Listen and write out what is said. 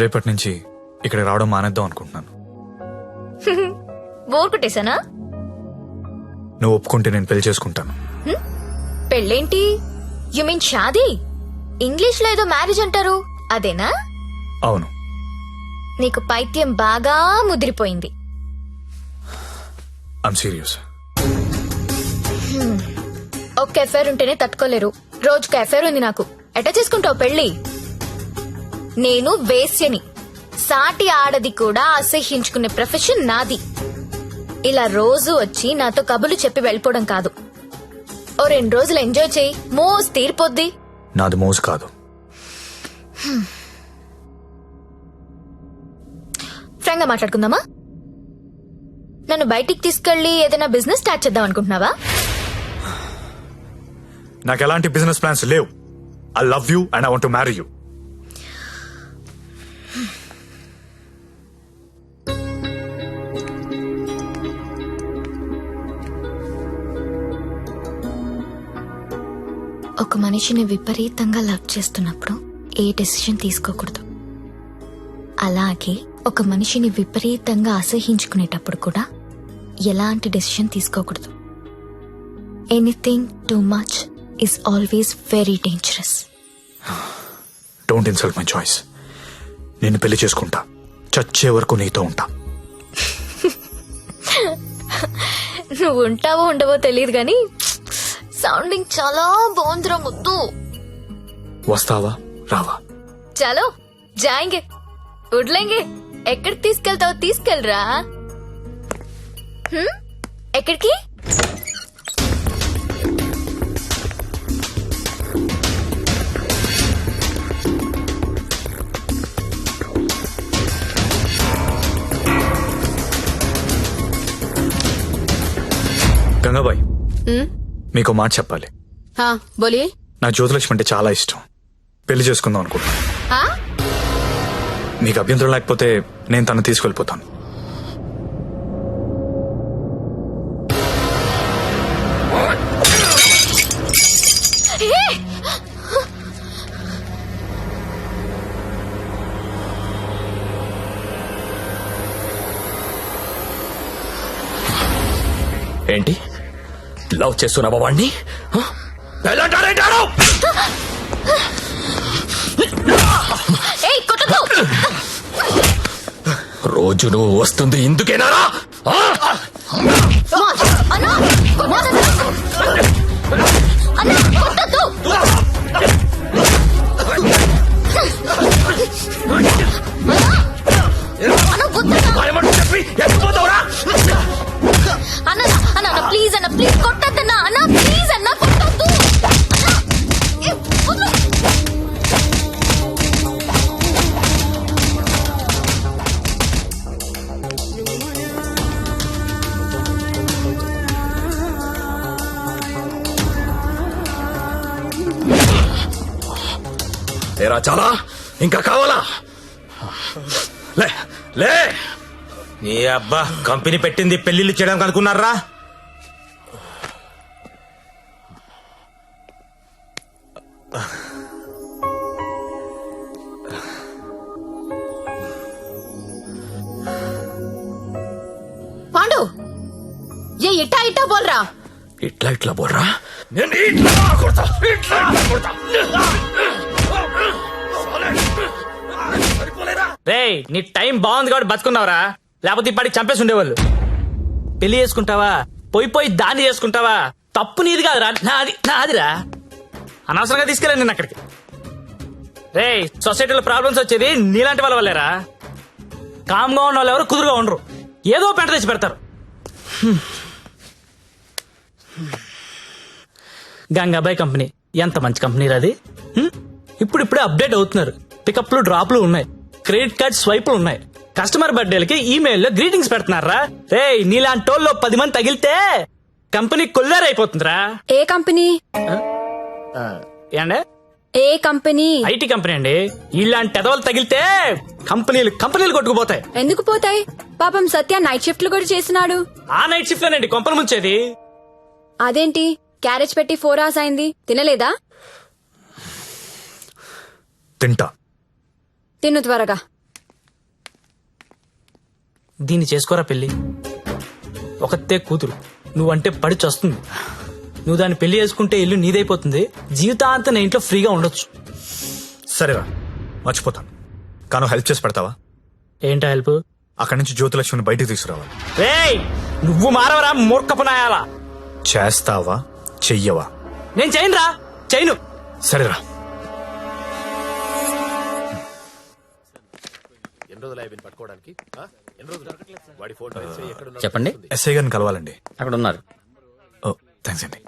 రేపటి నుంచి ఇక్కడ రావడం మానేద్దాం అనుకుంటున్నాను. బోర్ కొట్టేశానా? నువ్వు ఒప్పుకుంటే నేను పెళ్లి చేసుకుంటాను. పెళ్ళేంటి? You mean shaadi? ఇంగ్లీష్ లో ఏదో మ్యారేజ్ అంటారు, అదేనా? అవును. నీకు పైత్యం బాగా ముదిరిపోయింది. I'm serious. ఒక్క ఎఫైర్ ఉంటేనే తట్టుకోలేరు, రోజుకు ఎఫైర్ ఉంది నాకు. ఎట్లా చేసుకుంటావు పెళ్లి? నేను వేశ్యని, సాటి ఆడది కూడా అసహ్యించుకునే ప్రొఫెషన్ నాది. ఇలా రోజు వచ్చి నాతో కబులు చెప్పి వెళ్ళిపోవడం కాదు. ఓ 2 రోజులు ఎంజాయ్ చేయి, మోస్ తీరిపోద్ది. నాది మోజు కాదు. ఫ్రాంక్ గా మాట్లాడుకుందామా? నన్ను బయటికి తీసుకెళ్లి ఏదైనా బిజినెస్ స్టార్ట్ చేద్దాం అనుకుంటున్నావా? నాకు ఎలాంటి బిజినెస్ ప్లాన్స్ లేవు. I love you and I want to marry you. ఒక మనిషిని విపరీతంగా లవ్ చేస్తున్నప్పుడు ఏ డెసిషన్ తీసుకోకూడదు. అలాగే ఒక మనిషిని విపరీతంగా అసహించుకునేటప్పుడు కూడా ఎలాంటి డెసిషన్ తీసుకోకూడదు. Anything too much is always very dangerous. Don't insult my choice. నేను పెళ్లి చేసుకుంటా, చచ్చే వరకు నీతో ఉంటా. నువ్వు ఉంటావో ఉండవో తెలియదు గాని సౌండింగ్ చాలా బాగుందిరా ముద్దు. వస్తావా రావా? చలో జాయింగే, ఉడ్లేంగే. ఎక్కడికి తీసుకెళ్తావో తీసుకెళ్ళరా. ఎక్కడికి? గంగాబాయ్, మీకు మాట చెప్పాలి. हाँ बोलिए. నా జ్యోతిలక్ష్మి అంటే చాలా ఇష్టం. పెళ్లి చేసుకుందాం అనుకుంటున్నాను. हाँ మీకు అభ్యంతరం లేకపోతే నేను తను తీసుకెళ్ళిపోతాను. ఏంటి లవ్ చేస్తున్నావా వాణ్ణి? రోజు నువ్వు వస్తుంది ఇందుకేనారా? చెప్పి ఎత్తిపోతావురా? అన్న ప్లీజ్ అన్న, ప్లీజ్ కొట్టద్దన్నా. అన్న ప్లీజ్ అన్న, కొట్టద్దు. తేరా చాలా ఇంకా కావాలా? లే లే. నీ అబ్బా కంపెనీ పెట్టింది పెళ్లిళ్ళు చేయడానికి అనుకున్నారా? पांडु ये इट्टा इट्टा बोल रहा. ఇట్లా ఇట్లా బోర్రా? నేను ఇట్లా కొడతా, ఇట్లా కొడతా. రేయ్, నీ టైం బాగుంది కాబట్టి బతుకున్నావురా, లేకపోతే ఇప్పటికి చంపేసి ఉండేవాళ్ళు. పెళ్లి చేసుకుంటావా, పోయి దాన్ని చేసుకుంటావా? తప్పు నీది కాదురా, నాదిరా. అనవసరంగా తీసుకెళ్ళండి నేను అక్కడికి. రేయ్, సొసైటీలో ప్రాబ్లమ్స్ వచ్చేది నీలాంటి వాళ్ళ వల్లేరా. కామ్గా ఉన్న వాళ్ళు ఎవరు కుదురుగా ఉండరు, ఏదో పెంట తెచ్చి పెడతారు. గంగాబాయ్ కంపెనీ ఎంత మంచి కంపెనీ అది. ఇప్పుడిప్పుడే అప్డేట్ అవుతున్నారు. పికప్లు డ్రాప్లు ఉన్నాయి, క్రెడిట్ కార్డ్ స్వైపులు ఉన్నాయి. కస్టమర్ బర్త్డేలకి ఈమెయిల్లో గ్రీటింగ్స్ పెడుతున్నారా. రే, నీలాంటి వాళ్ళు 10 మంది తగిలితే కంపెనీ కొల్లారైపోతుందిరా. ఏ కంపెనీ? ఏండే? ఏ కంపెనీ? ఐటీ కంపెనీ అండి. ఇలాంటి ఎదవలు తగిలితే కంపెనీలు కొట్టుకుపోతాయి. ఎందుకు పోతాయి? పాపం సత్య నైట్ షిఫ్ట్లు కూడా చేసినాడు. ఆ నైట్ షిఫ్ట్ లోనండి కొంపలు ముంచేది. అదేంటి క్యారేజ్ పెట్టి 4 hours అయింది, తినలేదా? తింటా. తిను త్వరగా. దీన్ని చేసుకోరా పెళ్లి. ఒకతే కూతురు, నువ్వంటే పడి చస్తుంది. నువ్వు దాన్ని పెళ్లి చేసుకుంటే ఇల్లు నీదైపోతుంది, జీవితాంతం నా ఇంట్లో ఫ్రీగా ఉండొచ్చు. సరేరా, మర్చిపోతాను. కాను హెల్ప్ చేసి పెడతావా? ఏంటా హెల్ప్? అక్కడి నుంచి జ్యోతిలక్ష్మిని బయటికి తీసుకురావాలి. రేయ్, నువ్వు మారవరా మూర్ఖపు నాయాలా. చేస్తావా చెయ్యవా? నేను చేయనురా, చేయను. సరేరా. చెప్పండి. ఎస్ఐ గారిని కలవాలండి. అక్కడ ఉన్నారు. ఓ థ్యాంక్స్ అండి.